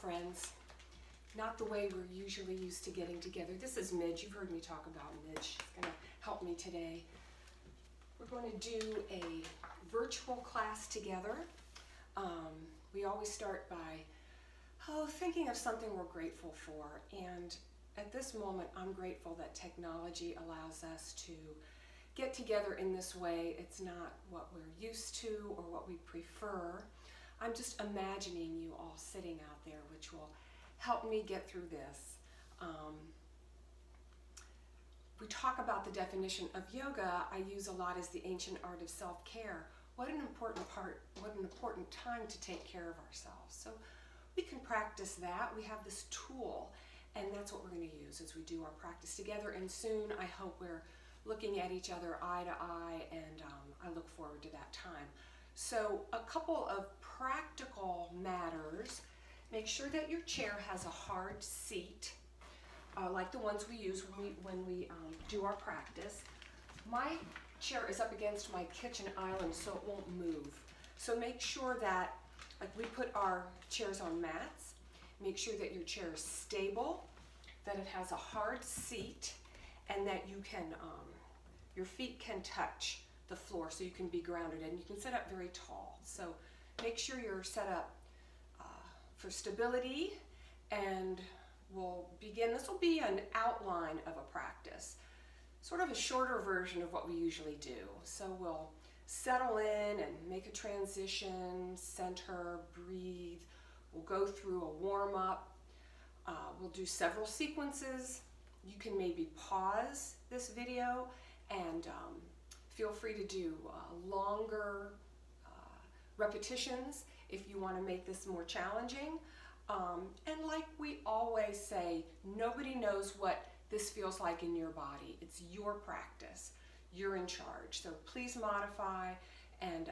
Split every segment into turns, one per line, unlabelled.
friends. Not the way we're usually used to getting together. This is Midge. You've heard me talk about Midge. She's going to help me today. We're going to do a virtual class together. We always start by thinking of something we're grateful for. And at this moment, I'm grateful that technology allows us to get together in this way. It's not what we're used to or what we prefer. I'm just imagining you all sitting out there, which will help me get through this. We talk about the definition of yoga. I use a lot as the ancient art of self-care. What an important time to take care of ourselves. So we can practice that. We have this tool, and that's what we're going to use as we do our practice together. And soon, I hope we're looking at each other eye to eye, and I look forward to that time. So a couple of practical matters. Make sure that your chair has a hard seat, like the ones we use when we do our practice. My chair is up against my kitchen island, so it won't move. So make sure that, like, we put our chairs on mats. Make sure that your chair is stable, that it has a hard seat, and that you can, your feet can touch the floor so you can be grounded, and you can sit up very tall. So make sure you're set up for stability, and we'll begin. This will be an outline of a practice, sort of a shorter version of what we usually do. So we'll settle in and make a transition, center, breathe. We'll go through a warm-up. We'll do several sequences. You can maybe pause this video and feel free to do longer repetitions if you want to make this more challenging. And like we always say, nobody knows what this feels like in your body. It's your practice. You're in charge. So please modify, and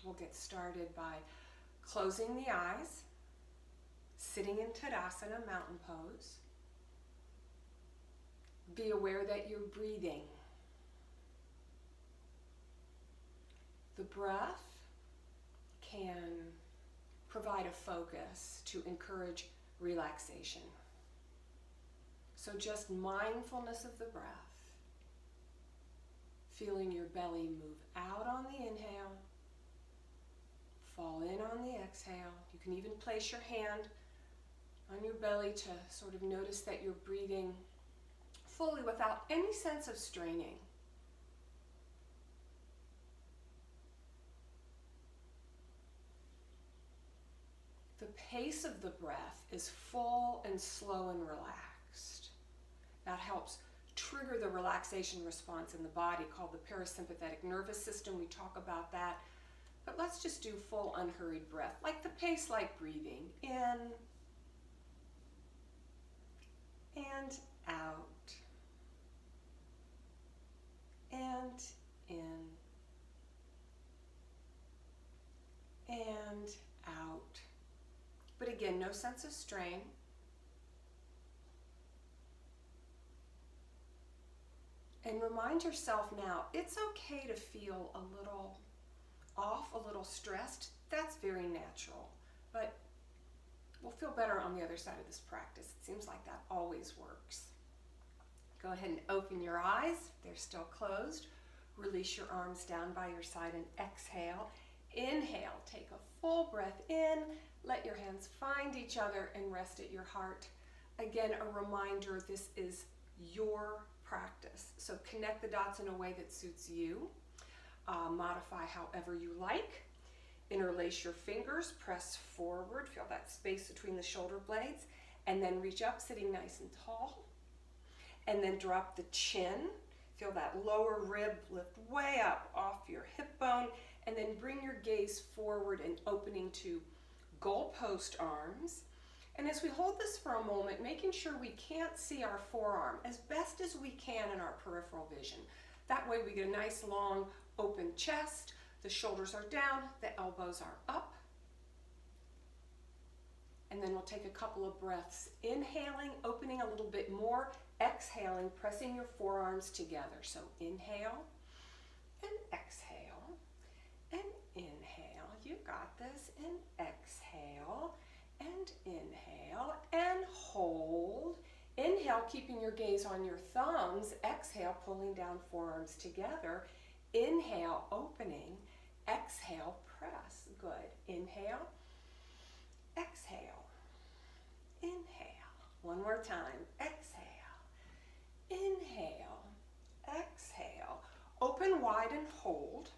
we'll get started by closing the eyes, sitting in Tadasana, mountain pose. Be aware that you're breathing. The breath can provide a focus to encourage relaxation. So just mindfulness of the breath, feeling your belly move out on the inhale, fall in on the exhale. You can even place your hand on your belly to sort of notice that you're breathing fully without any sense of straining. The pace of the breath is full and slow and relaxed. That helps trigger the relaxation response in the body called the parasympathetic nervous system. We talk about that. But let's just do full unhurried breath, like the pace, like breathing. In and out. And in. And out. But again, no sense of strain. And remind yourself now, it's okay to feel a little off, a little stressed. That's very natural. But we'll feel better on the other side of this practice. It seems like that always works. Go ahead and open your eyes. They're still closed. Release your arms down by your side and exhale. Inhale, take a full breath in, let your hands find each other and rest at your heart. Again, a reminder, this is your practice. So connect the dots in a way that suits you. Modify however you like. Interlace your fingers, press forward, feel that space between the shoulder blades, and then reach up, sitting nice and tall. And then drop the chin. Feel that lower rib lift way up off your hip bone, and then bring your gaze forward and opening to goalpost arms. And as we hold this for a moment, making sure we can't see our forearm as best as we can in our peripheral vision. That way we get a nice long open chest, the shoulders are down, the elbows are up. And then we'll take a couple of breaths, inhaling, opening a little bit more, exhaling, pressing your forearms together. So inhale and exhale and inhale. You got this. And exhale and inhale. hold. Inhale, keeping your gaze on your thumbs. Exhale, pulling down forearms together. Inhale, opening. Exhale, press. Good. Inhale, exhale, inhale. One more time. Exhale, inhale, exhale. Open wide and hold.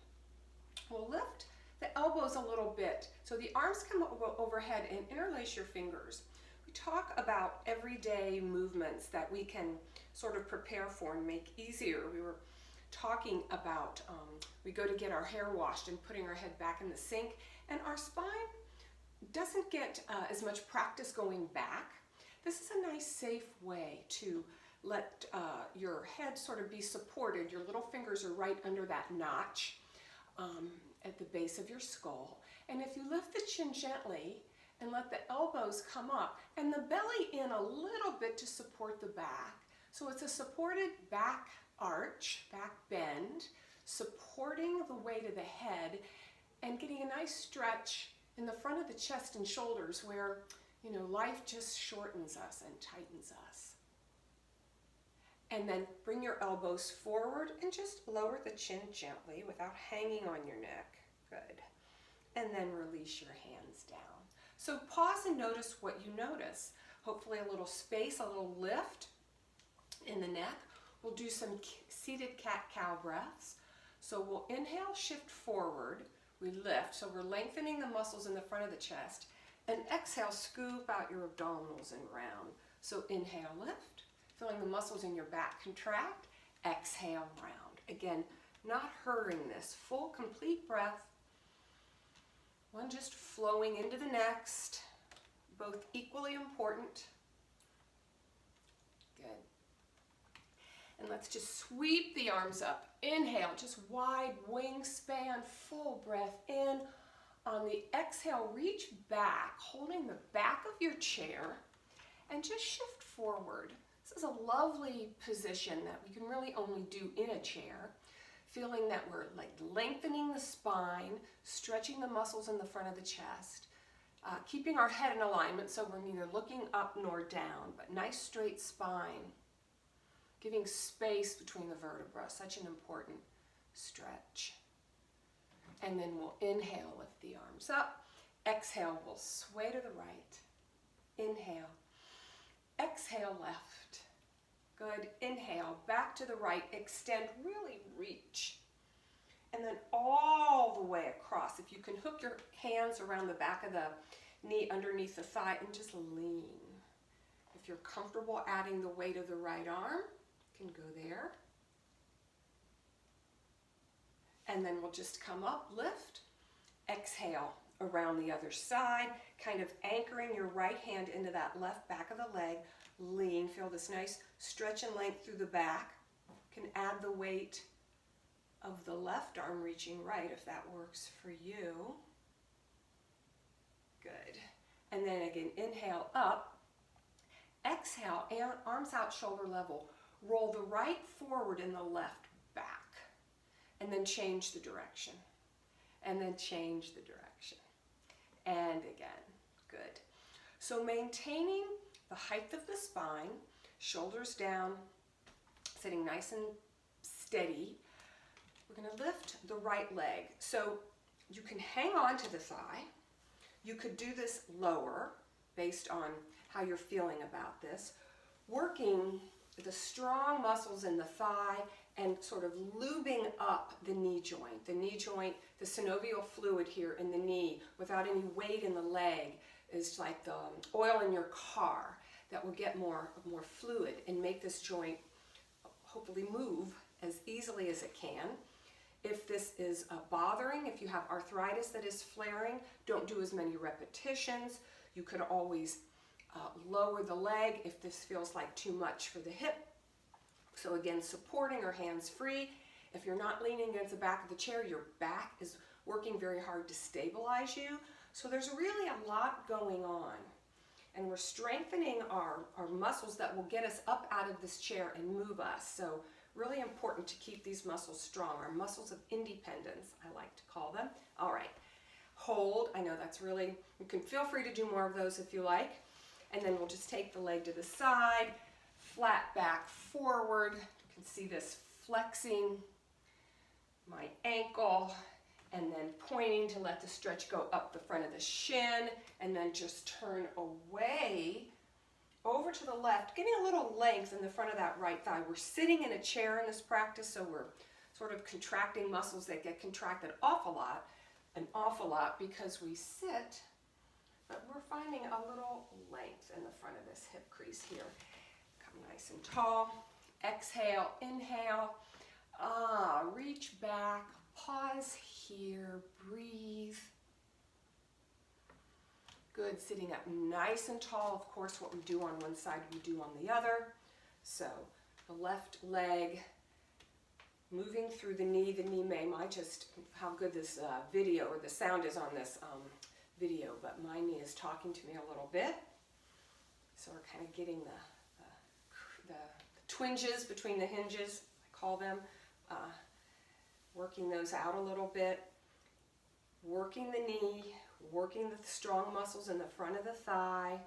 We'll lift the elbows a little bit. So the arms come overhead and interlace your fingers. We talk about everyday movements that we can sort of prepare for and make easier. We were talking about we go to get our hair washed and putting our head back in the sink, and our spine doesn't get as much practice going back. This is a nice, safe way to let your head sort of be supported. Your little fingers are right under that notch at the base of your skull. And if you lift the chin gently and let the elbows come up and the belly in a little bit to support the back. So it's a supported back arch, back bend, supporting the weight of the head and getting a nice stretch in the front of the chest and shoulders where, you know, life just shortens us and tightens us. And then bring your elbows forward and just lower the chin gently without hanging on your neck. Good. And then release your hands down. So pause and notice what you notice. Hopefully a little space, a little lift in the neck. We'll do some seated cat-cow breaths. So we'll inhale, shift forward. We lift, so we're lengthening the muscles in the front of the chest. And exhale, scoop out your abdominals and round. So inhale, lift, feeling the muscles in your back contract. Exhale, round. Again, not hurrying this. Full, complete breath. One just flowing into the next. Both equally important. Good. And let's just sweep the arms up. Inhale, just wide wingspan, full breath in. On the exhale, reach back, holding the back of your chair, and just shift forward. This is a lovely position that we can really only do in a chair. Feeling that we're like lengthening the spine, stretching the muscles in the front of the chest, keeping our head in alignment so we're neither looking up nor down, but nice straight spine. Giving space between the vertebrae, such an important stretch. And then we'll inhale, lift the arms up. Exhale, we'll sway to the right. Inhale. Exhale, left. Good. Inhale, back to the right. Extend, really reach. And then all the way across. If you can hook your hands around the back of the knee, underneath the thigh, and just lean. If you're comfortable adding the weight of the right arm, you can go there. And then we'll just come up, lift, exhale around the other side, kind of anchoring your right hand into that left back of the leg. Lean, feel this nice stretch and length through the back. You can add the weight of the left arm reaching right if that works for you. Good. And then again, inhale up, exhale, and arms out shoulder level. Roll the right forward and the left back. And then change the direction. And then change the direction. And again, good. So maintaining the height of the spine, shoulders down, sitting nice and steady. We're going to lift the right leg. So you can hang on to the thigh. You could do this lower based on how you're feeling about this. Working the strong muscles in the thigh and sort of lubing up the knee joint. The knee joint, the synovial fluid here in the knee without any weight in the leg is like the oil in your car that will get more fluid and make this joint hopefully move as easily as it can. If this is bothering, if you have arthritis that is flaring, don't do as many repetitions. You could always lower the leg if this feels like too much for the hip. So again, supporting or hands free. If you're not leaning against the back of the chair, your back is working very hard to stabilize you. So there's really a lot going on. And we're strengthening our muscles that will get us up out of this chair and move us. So really important to keep these muscles strong. Our muscles of independence, I like to call them. All right, hold. I know that's really, you can feel free to do more of those if you like. And then we'll just take the leg to the side, flat back forward. You can see this flexing my ankle, and then pointing to let the stretch go up the front of the shin, and then just turn away over to the left, getting a little length in the front of that right thigh. We're sitting in a chair in this practice, so we're sort of contracting muscles that get contracted an awful lot because we sit, but we're finding a little length in the front of this hip crease here. Come nice and tall. Exhale, inhale. Reach back, pause here, breathe. Good, sitting up nice and tall. Of course, what we do on one side, we do on the other. So the left leg moving through the knee. The knee might just, how good this video or the sound is on this video, but my knee is talking to me a little bit. So we're kind of getting the twinges between the hinges, I call them, working those out a little bit, working the knee, working the strong muscles in the front of the thigh.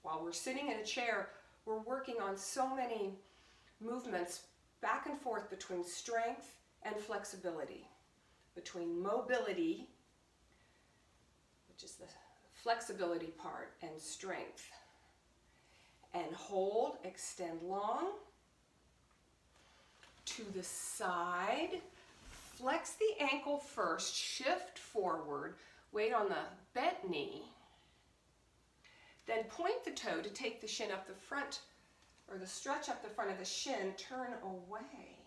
While we're sitting in a chair, we're working on so many movements back and forth between strength and flexibility, between mobility, which is the flexibility part, and strength. And hold, extend long, to the side, flex the ankle first, shift forward, weight on the bent knee, then point the toe to take the shin up the front, or the stretch up the front of the shin, turn away.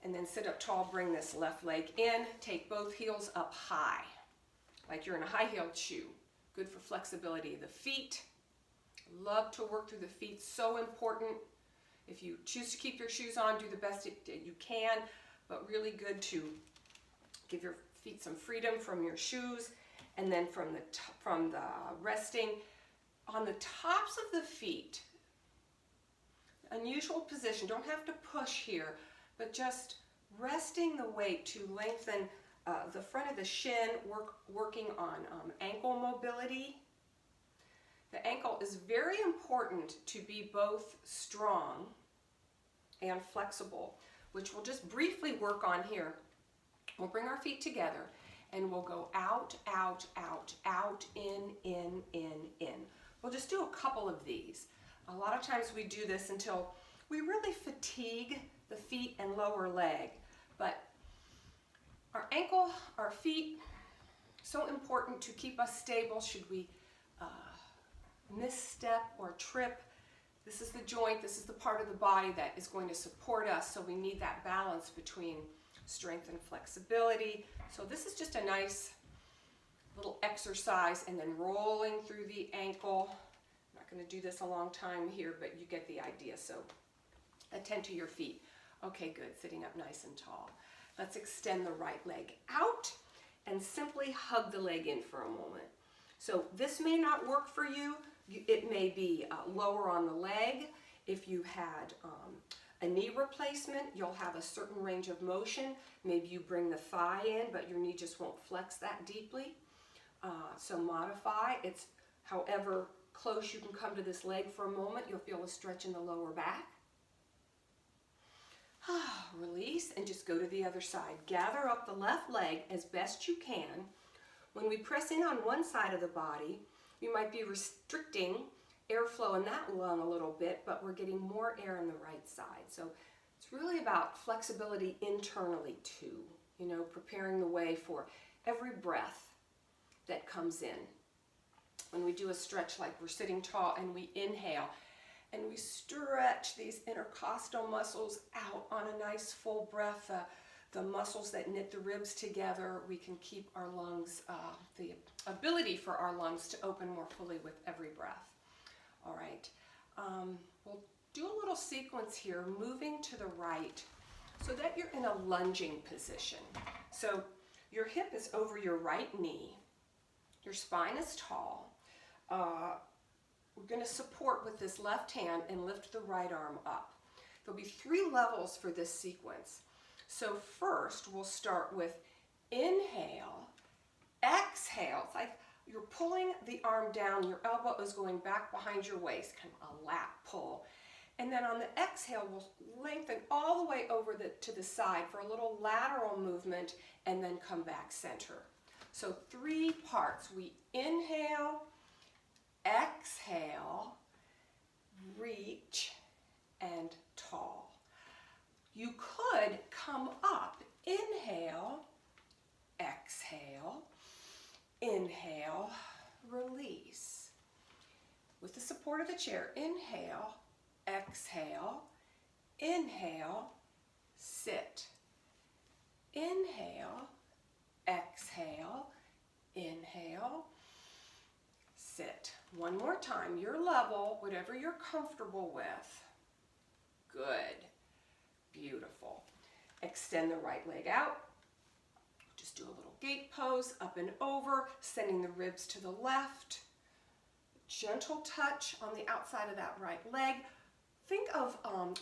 And then sit up tall, bring this left leg in, take both heels up high, like you're in a high-heeled shoe. Good for flexibility of the feet. Love to work through the feet, so important. If you choose to keep your shoes on, do the best you can, but really good to give your feet some freedom from your shoes, and then from the resting on the tops of the feet. Unusual position, don't have to push here, but just resting the weight to lengthen the front of the shin, working on ankle mobility. The ankle is very important to be both strong and flexible, which we'll just briefly work on here. We'll bring our feet together and we'll go out, out, out, out, in. We'll just do a couple of these. A lot of times we do this until we really fatigue the feet and lower leg, but our ankle, our feet, so important to keep us stable. Should we misstep or trip, this is the joint, this is the part of the body that is going to support us, so we need that balance between strength and flexibility. So this is just a nice little exercise, and then rolling through the ankle. I'm not going to do this a long time here, but you get the idea, so attend to your feet. Okay, good, sitting up nice and tall. Let's extend the right leg out and simply hug the leg in for a moment. So this may not work for you. It may be lower on the leg. If you had a knee replacement, you'll have a certain range of motion. Maybe you bring the thigh in, but your knee just won't flex that deeply. So modify. It's however close you can come to this leg for a moment. You'll feel a stretch in the lower back. Release and just go to the other side. Gather up the left leg as best you can. When we press in on one side of the body, you might be restricting airflow in that lung a little bit, but we're getting more air on the right side. So it's really about flexibility internally too, you know, preparing the way for every breath that comes in. When we do a stretch like we're sitting tall and we inhale and we stretch these intercostal muscles out on a nice full breath, the muscles that knit the ribs together, we can keep our lungs, the ability for our lungs to open more fully with every breath. All right, we'll do a little sequence here, moving to the right so that you're in a lunging position. So your hip is over your right knee, your spine is tall. We're going to support with this left hand and lift the right arm up. There'll be 3 levels for this sequence. So first we'll start with inhale, exhale, it's like you're pulling the arm down, your elbow is going back behind your waist, kind of a lap pull. And then on the exhale, we'll lengthen all the way over to the side for a little lateral movement and then come back center. So 3 parts. We inhale, exhale, reach, and tall. You could come up, inhale, exhale, inhale, release. With the support of the chair, inhale, exhale, inhale, sit. Inhale, exhale, inhale, sit. One more time, your level, whatever you're comfortable with. Good. Beautiful. Extend the right leg out. Just do a little gate pose, up and over, sending the ribs to the left. Gentle touch on the outside of that right leg. Think of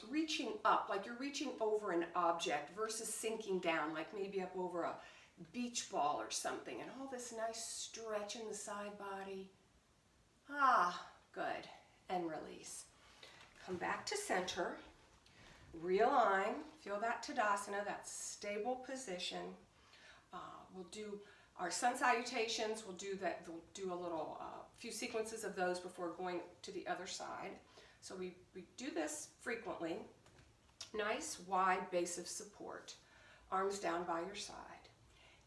reaching up, like you're reaching over an object versus sinking down, like maybe up over a beach ball or something. And all this nice stretch in the side body. Ah, good. And release. Come back to center. Realign. Feel that Tadasana, that stable position. We'll do our sun salutations. We'll do that. We'll do a little few sequences of those before going to the other side. So we do this frequently. Nice wide base of support. Arms down by your side.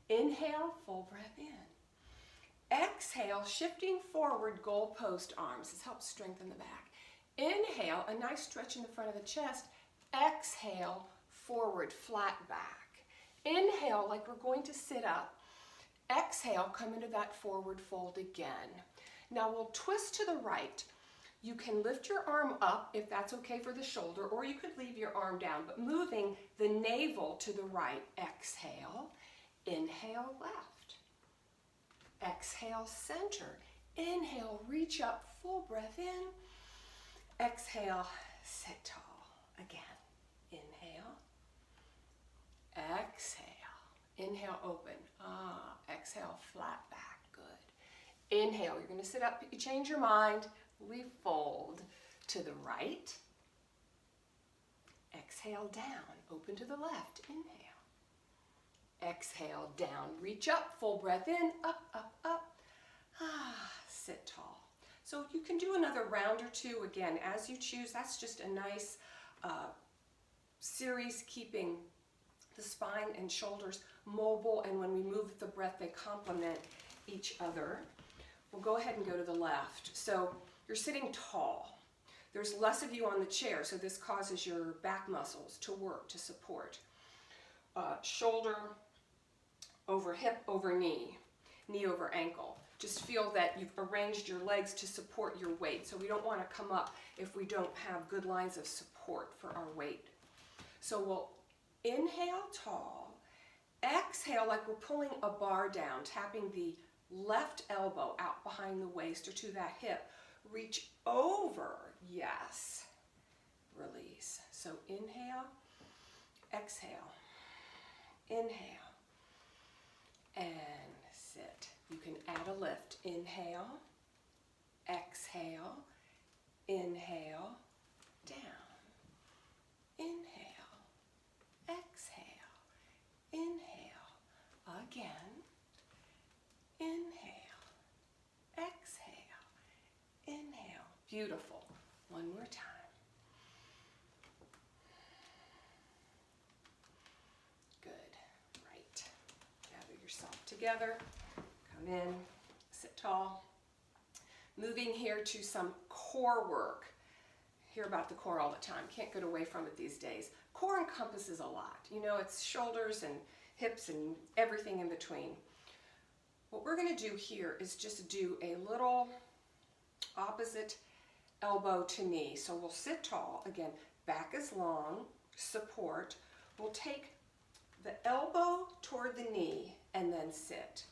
Inhale, full breath in. Exhale, shifting forward, goalpost arms. This helps strengthen the back. Inhale, a nice stretch in the front of the chest. Exhale, forward, flat back. Inhale, like we're going to sit up. Exhale, come into that forward fold again. Now we'll twist to the right. You can lift your arm up if that's okay for the shoulder, or you could leave your arm down, but moving the navel to the right. Exhale, inhale, left. Exhale, center. Inhale, reach up, full breath in. Exhale, sit tall. Again. Inhale. Exhale. Inhale, open. Exhale, flat back. Good. Inhale, you're going to sit up. You change your mind. We fold to the right. Exhale, down. Open to the left. Inhale. Exhale, down. Reach up. Full breath in. Up, up, up. Sit tall. So you can do another round or two again as you choose. That's just a nice series, keeping the spine and shoulders mobile, and when we move the breath, they complement each other. We'll go ahead and go to the left. So you're sitting tall. There's less of you on the chair, so this causes your back muscles to work, to support. Shoulder over hip over knee, knee over ankle. Just feel that you've arranged your legs to support your weight. So we don't want to come up if we don't have good lines of support for our weight. So we'll inhale tall, exhale like we're pulling a bar down, tapping the left elbow out behind the waist or to that hip. Reach over, yes. Release. So inhale, exhale, inhale, and sit. You can add a lift. Inhale, exhale, inhale, down. Inhale, exhale, inhale, again. Inhale, exhale, inhale. Beautiful. One more time. Good. Right. Gather yourself together. Come in, sit tall. Moving here to some core work. Hear about the core all the time. Can't get away from it these days. Core encompasses a lot. You know, it's shoulders and hips and everything in between. What we're going to do here is just do a little opposite elbow to knee. So we'll sit tall. Again, back is long, support. We'll take the elbow toward the knee and then sit.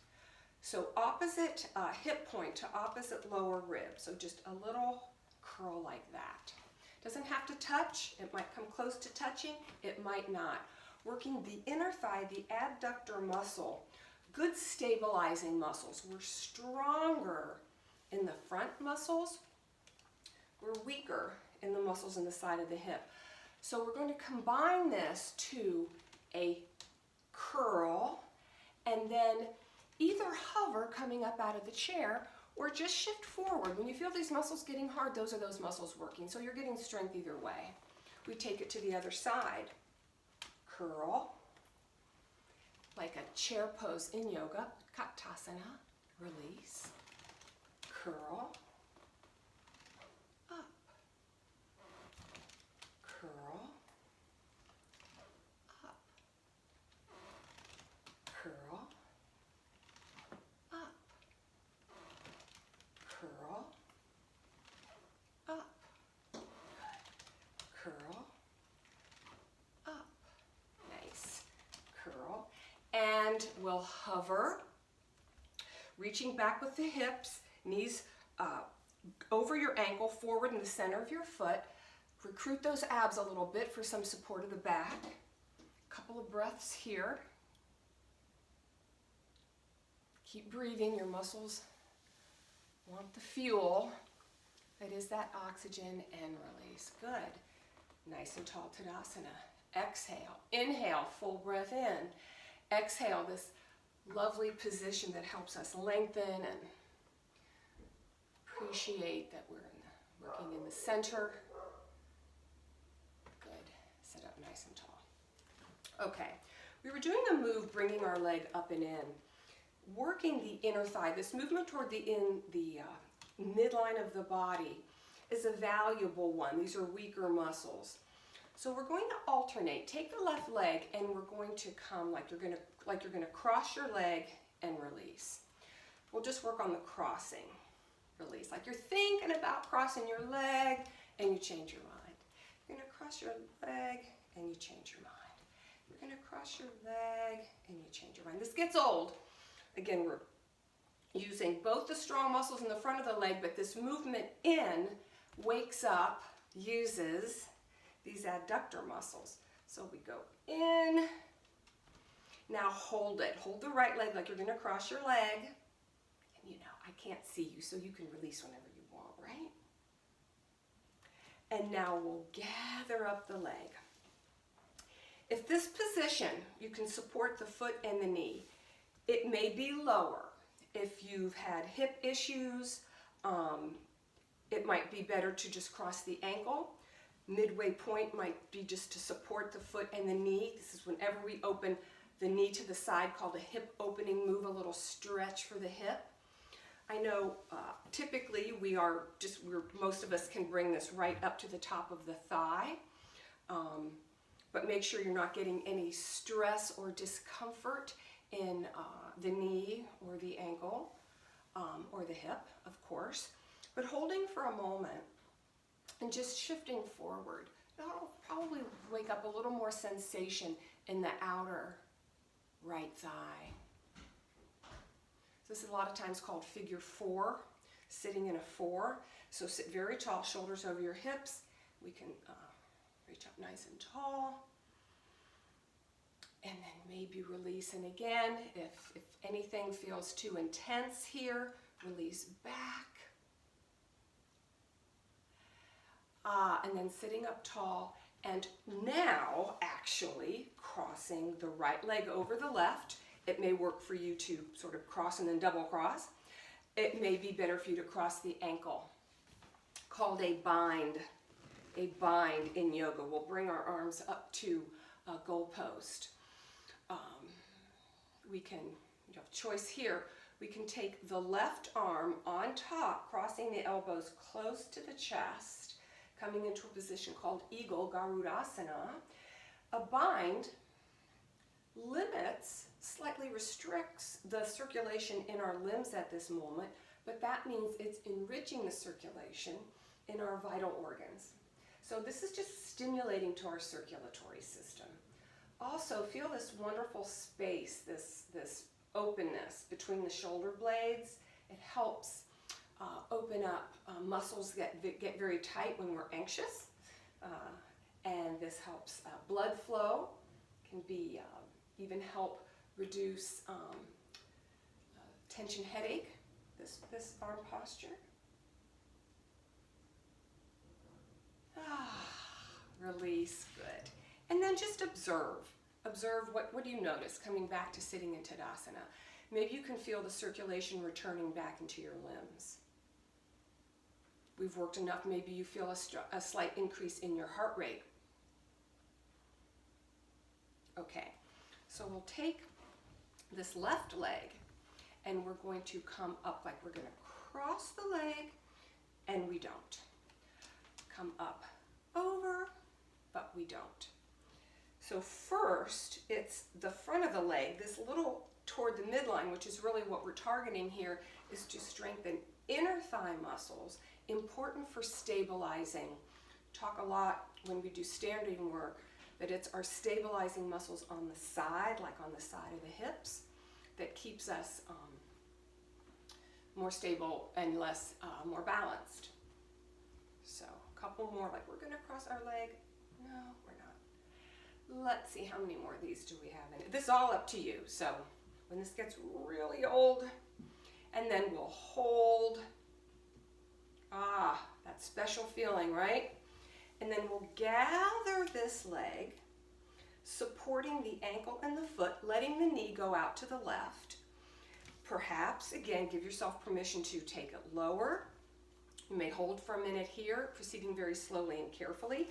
So opposite hip point to opposite lower rib. So just a little curl like that. Doesn't have to touch. It might come close to touching. It might not. Working the inner thigh, the adductor muscle, good stabilizing muscles. We're stronger in the front muscles. We're weaker in the muscles in the side of the hip. So we're going to combine this to a curl, and then either hover coming up out of the chair or just shift forward. When you feel these muscles getting hard, those are those muscles working. So you're getting strength either way. We take it to the other side. Curl, like a chair pose in yoga, Katasana, release, curl, up, curl, up, curl, up, curl, up, curl, up, nice, curl, and we'll hover, reaching back with the hips, knees over your ankle, forward in the center of your foot. Recruit those abs a little bit for some support of the back. A couple of breaths here. Keep breathing, your muscles want the fuel. That is that oxygen, and release. Good. Nice and tall Tadasana. Exhale. Inhale, full breath in. Exhale, this lovely position that helps us lengthen and appreciate that we're working in the center. Good. Sit up nice and tall. Okay. We were doing a move bringing our leg up and in, working the inner thigh. This movement toward the midline of the body is a valuable one. These are weaker muscles. So we're going to alternate. Take the left leg and we're going to come like you're going to cross your leg and release. We'll just work on the crossing. Release. Like you're thinking about crossing your leg and you change your mind. You're going to cross your leg and you change your mind. You're going to cross your leg and you change your mind. This gets old. Again, we're using both the strong muscles in the front of the leg, but this movement in wakes up, uses these adductor muscles. So we go in. Now hold it. Hold the right leg like you're going to cross your leg. And you know, I can't see you, so you can release whenever you want, right? And now we'll gather up the leg. If this position, you can support the foot and the knee. It may be lower. If you've had hip issues, it might be better to just cross the ankle. Midway point might be just to support the foot and the knee. This is whenever we open the knee to the side, called a hip opening move, a little stretch for the hip. I know typically most of us can bring this right up to the top of the thigh, but make sure you're not getting any stress or discomfort in the knee or the ankle or the hip, of course, but holding for a moment and just shifting forward. That'll probably wake up a little more sensation in the outer right thigh. This is a lot of times called figure 4, sitting in a 4. So sit very tall, shoulders over your hips. We can reach up nice and tall. And then maybe release. And again, if anything feels too intense here, release back. And then sitting up tall. And now, actually, crossing the right leg over the left. It may work for you to sort of cross and then double cross. It may be better for you to cross the ankle, called a bind. A bind in yoga. We'll bring our arms up to a goalpost. You have choice here. We can take the left arm on top, crossing the elbows close to the chest, coming into a position called Eagle, Garudasana. A bind slightly restricts the circulation in our limbs at this moment, but that means it's enriching the circulation in our vital organs. So this is just stimulating to our circulatory system. Also, feel this wonderful space, this openness between the shoulder blades. It helps open up muscles that get very tight when we're anxious. And this helps blood flow, can be even help reduce tension headache, this arm posture. Release, good. And then just observe. Observe what do you notice coming back to sitting in Tadasana. Maybe you can feel the circulation returning back into your limbs. We've worked enough, maybe you feel a slight increase in your heart rate. Okay, so we'll take this left leg and we're going to come up, like we're going to cross the leg, and we don't. Come up over, but we don't. So first, it's the front of the leg, this little toward the midline, which is really what we're targeting here, is to strengthen inner thigh muscles, important for stabilizing. Talk a lot when we do standing work that it's our stabilizing muscles on the side, like on the side of the hips, that keeps us more stable and less, more balanced. So a couple more, like we're gonna cross our leg. No, we're not. Let's see, how many more of these do we have in it? This is all up to you. So when this gets really old, and then we'll hold. That special feeling, right? And then we'll gather this leg, supporting the ankle and the foot, letting the knee go out to the left. Perhaps, again, give yourself permission to take it lower. You may hold for a minute here, proceeding very slowly and carefully.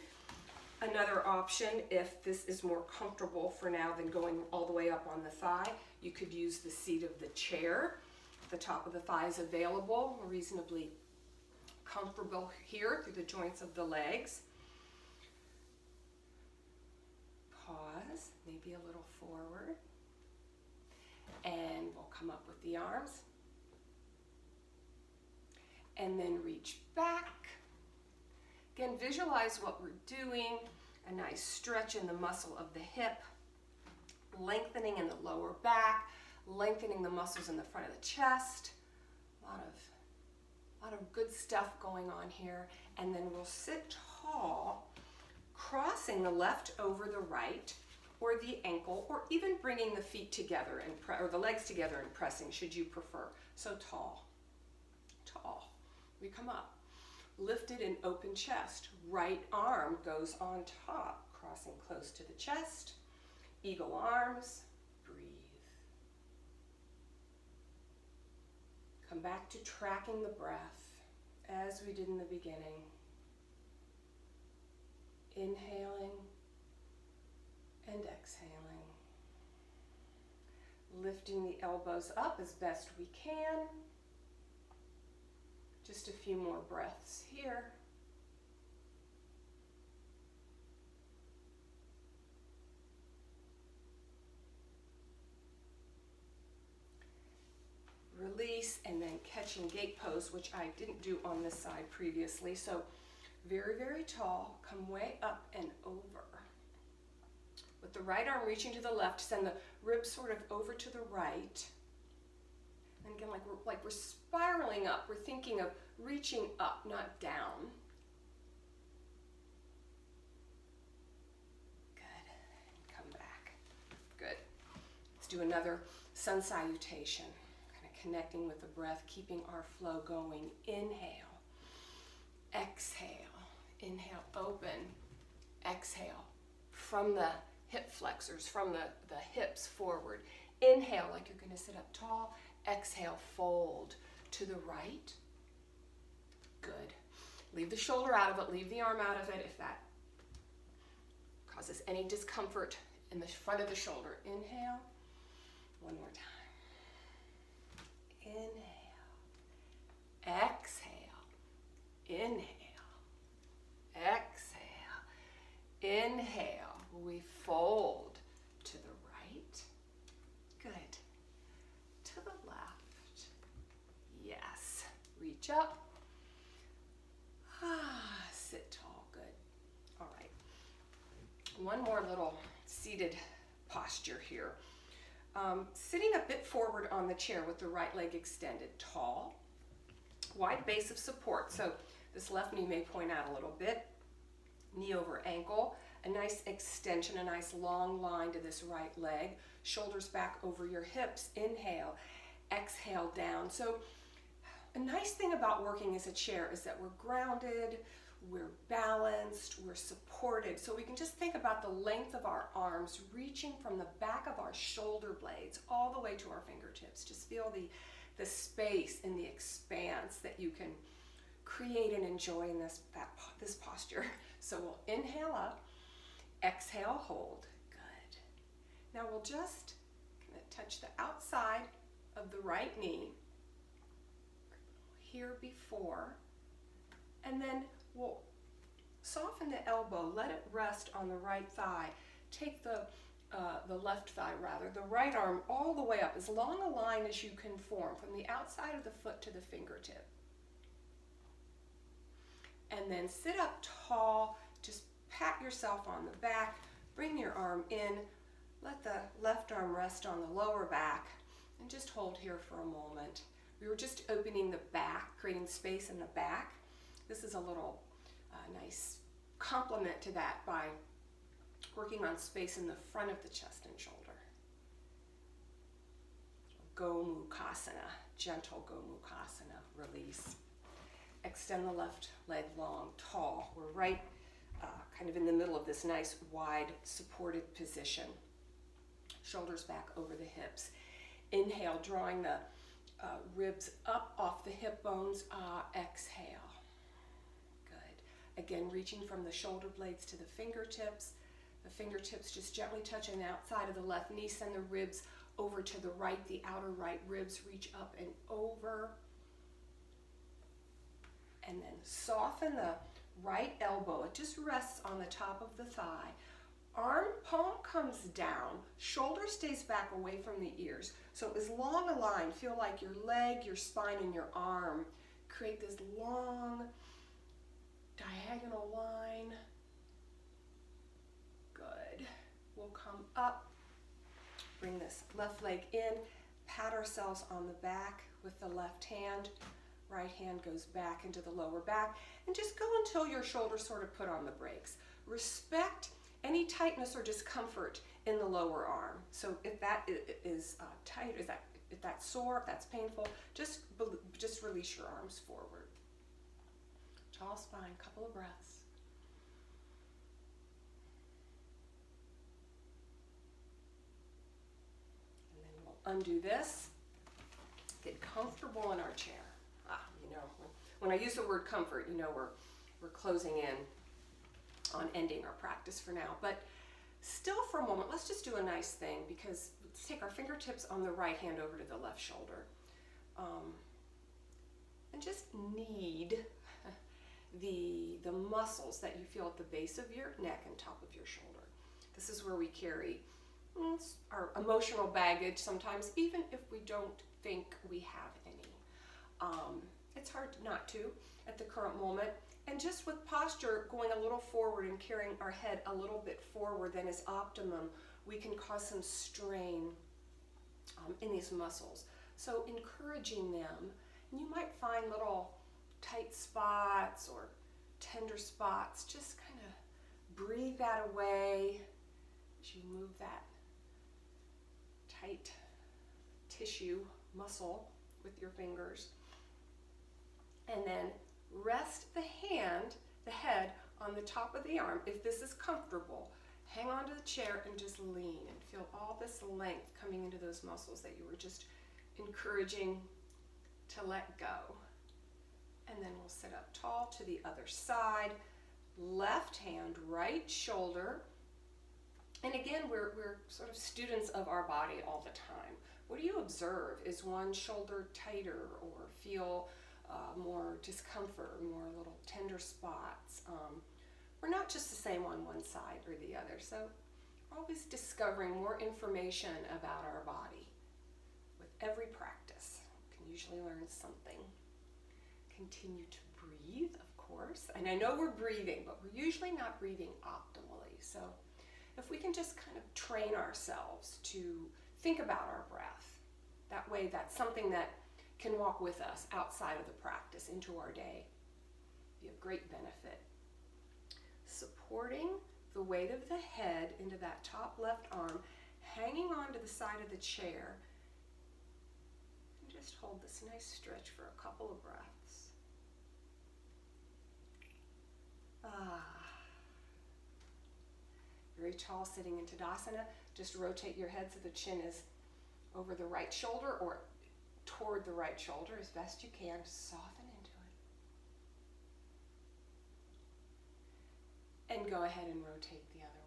Another option, if this is more comfortable for now than going all the way up on the thigh, you could use the seat of the chair. The top of the thigh is available, reasonably comfortable here through the joints of the legs. Pause, maybe a little forward. And we'll come up with the arms. And then reach back. Again, visualize what we're doing. A nice stretch in the muscle of the hip, lengthening in the lower back, lengthening the muscles in the front of the chest. A lot of good stuff going on here. And then we'll sit tall, crossing the left over the right, or the ankle, or even bringing the feet together or the legs together and pressing, should you prefer. So tall, tall. We come up. Lifted and open chest. Right arm goes on top, crossing close to the chest. Eagle arms. Breathe. Come back to tracking the breath as we did in the beginning. Inhaling and exhaling. Lifting the elbows up as best we can. Just a few more breaths here. Release, and then catching gate pose, which I didn't do on this side previously. So very, very tall, come way up and over. With the right arm reaching to the left, send the ribs sort of over to the right. And again, like we're spiraling up. We're thinking of reaching up, not down. Good. Come back. Good. Let's do another sun salutation. Kind of connecting with the breath, keeping our flow going. Inhale. Exhale. Inhale, open. Exhale. From the hip flexors, from the hips forward. Inhale like you're going to sit up tall. Exhale, fold to the right. Good. Leave the shoulder out of it, leave the arm out of it if that causes any discomfort in the front of the shoulder. Inhale. One more time. Inhale. Exhale. Inhale. Exhale. Inhale. We fold to the right. Good. To the left. Yes. Reach up. Sit tall. Good. All right. One more little seated posture here. Sitting a bit forward on the chair with the right leg extended. Tall. Wide base of support. So this left knee may point out a little bit. Knee over ankle. A nice extension, a nice long line to this right leg. Shoulders back over your hips. Inhale. exhale down. So a nice thing about working as a chair is that we're grounded, we're balanced, we're supported. So we can just think about the length of our arms reaching from the back of our shoulder blades all the way to our fingertips. Just feel the space and the expanse that you can create and enjoy in this posture. So we'll inhale up, exhale, hold. Good. Now we'll just kind of touch the outside of the right knee here before, and then we'll soften the elbow, let it rest on the right thigh. Take the left thigh rather, the right arm all the way up, as long a line as you can form from the outside of the foot to the fingertip. And then sit up tall, just pat yourself on the back, bring your arm in, let the left arm rest on the lower back, and just hold here for a moment. We were just opening the back, creating space in the back. This is a little nice complement to that by working on space in the front of the chest and shoulder. Gomukhasana, gentle Gomukhasana, release. Extend the left leg long, tall. We're right kind of in the middle of this nice wide supported position. Shoulders back over the hips. Inhale, drawing the ribs up off the hip bones. Exhale. Good. Again, reaching from the shoulder blades to the fingertips. The fingertips just gently touching the outside of the left knee. Send the ribs over to the right. The outer right ribs reach up and over. And then soften the right elbow. It just rests on the top of the thigh. Arm, palm comes down, shoulder stays back away from the ears. So as long a line, feel like your leg, your spine, and your arm create this long diagonal line. Good. We'll come up, bring this left leg in, pat ourselves on the back with the left hand. Right hand goes back into the lower back, and just go until your shoulders sort of put on the brakes. Respect any tightness or discomfort in the lower arm. So if that is tight, if that's sore, if that's painful, just release your arms forward. Tall spine, couple of breaths. And then we'll undo this. Get comfortable in our chair. When I use the word comfort, we're closing in on ending our practice for now. But still for a moment, let's just do a nice thing, because let's take our fingertips on the right hand over to the left shoulder. And just knead the muscles that you feel at the base of your neck and top of your shoulder. This is where we carry our emotional baggage sometimes, even if we don't think we have any. It's hard not to at the current moment. And just with posture going a little forward and carrying our head a little bit forward than is optimum, we can cause some strain in these muscles. So encouraging them, and you might find little tight spots or tender spots. Just kind of breathe that away as you move that tight tissue muscle with your fingers. And then rest the head on the top of the arm. If this is comfortable, hang onto the chair and just lean and feel all this length coming into those muscles that you were just encouraging to let go. And then we'll sit up tall to the other side. Left hand, right shoulder. And again, we're sort of students of our body all the time. What do you observe? Is one shoulder tighter, or feel more discomfort, more little tender spots? We're not just the same on one side or the other, so we're always discovering more information about our body. With every practice, you can usually learn something. Continue to breathe, of course. And I know we're breathing, but we're usually not breathing optimally. So if we can just kind of train ourselves to think about our breath, that way that's something that can walk with us outside of the practice into our day. Be of great benefit. Supporting the weight of the head into that top left arm, hanging onto the side of the chair. just hold this nice stretch for a couple of breaths. Very tall sitting in Tadasana. Just rotate your head so the chin is over the right shoulder or toward the right shoulder as best you can. Soften into it. And go ahead and rotate the other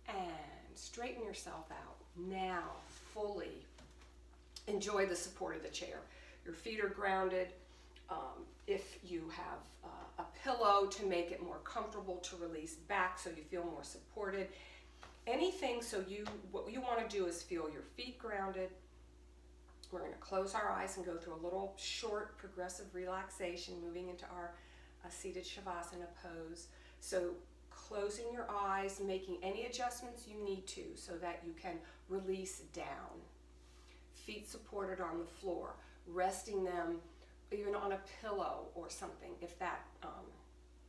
way. And straighten yourself out. Now, fully enjoy the support of the chair. Your feet are grounded. If you have a pillow to make it more comfortable to release back so you feel more supported. Anything what you want to do is feel your feet grounded. We're going to close our eyes and go through a little short progressive relaxation, moving into our seated Shavasana pose. So closing your eyes, making any adjustments you need to so that you can release down. Feet supported on the floor, resting them even on a pillow or something if that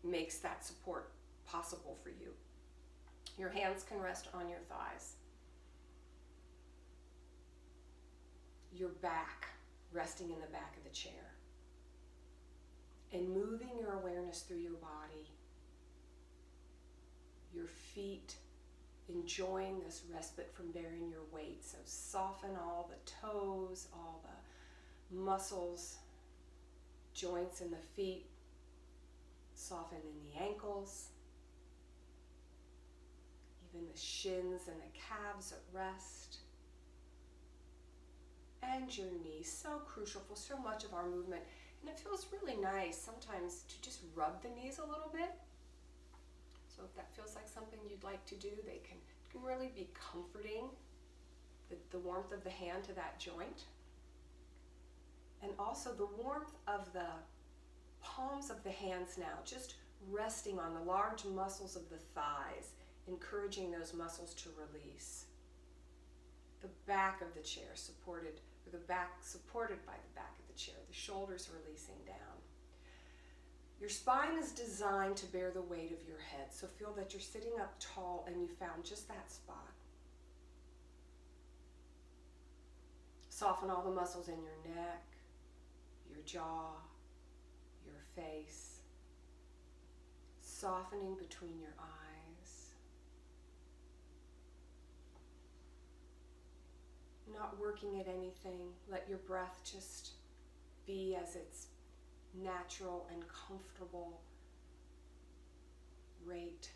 makes that support possible for you. Your hands can rest on your thighs. Your back resting in the back of the chair. And moving your awareness through your body. Your feet enjoying this respite from bearing your weight. So soften all the toes, all the muscles, joints in the feet. Soften in the ankles. Even the shins and the calves at rest. And your knees, so crucial for so much of our movement. And it feels really nice sometimes to just rub the knees a little bit. So if that feels like something you'd like to do, it can really be comforting, the warmth of the hand to that joint. And also the warmth of the palms of the hands now, just resting on the large muscles of the thighs, encouraging those muscles to release. The back of the chair supported by the back of the chair, the shoulders releasing down. Your spine is designed to bear the weight of your head, so feel that you're sitting up tall and you found just that spot. Soften all the muscles in your neck, your jaw, your face, softening between your eyes. Not working at anything. Let your breath just be as its natural and comfortable rate.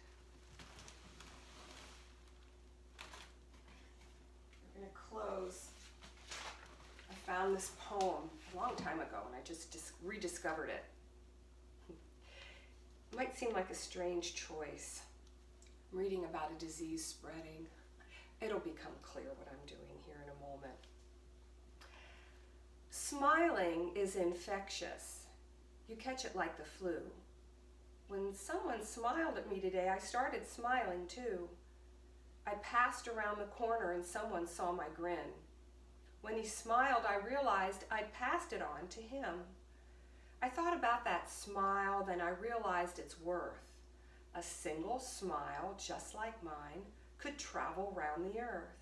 We're going to close. I found this poem a long time ago and I just rediscovered it. It might seem like a strange choice. I'm reading about a disease spreading. It'll become clear what I'm doing here in a moment. Smiling is infectious. You catch it like the flu. When someone smiled at me today, I started smiling too. I passed around the corner and someone saw my grin. When he smiled, I realized I'd passed it on to him. I thought about that smile, then I realized its worth. A single smile, just like mine, could travel round the earth.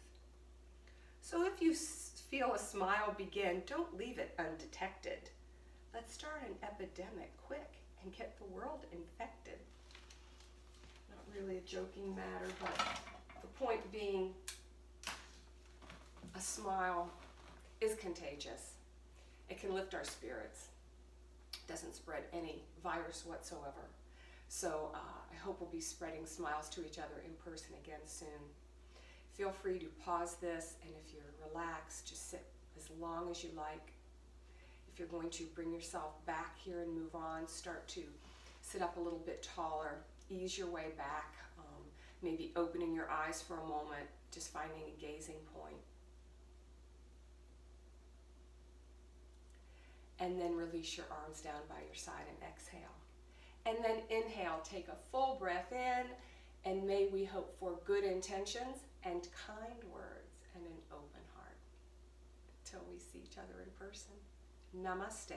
So if you feel a smile begin, don't leave it undetected. Let's start an epidemic quick and get the world infected. Not really a joking matter, but the point being, a smile is contagious. It can lift our spirits. It doesn't spread any virus whatsoever. So I hope we'll be spreading smiles to each other in person again soon. Feel free to pause this, and if you're relaxed, just sit as long as you like. If you're going to bring yourself back here and move on, start to sit up a little bit taller, ease your way back, maybe opening your eyes for a moment, just finding a gazing point. And then release your arms down by your side and exhale. And then inhale, take a full breath in, and may we hope for good intentions and kind words and an open heart. Till we see each other in person. Namaste.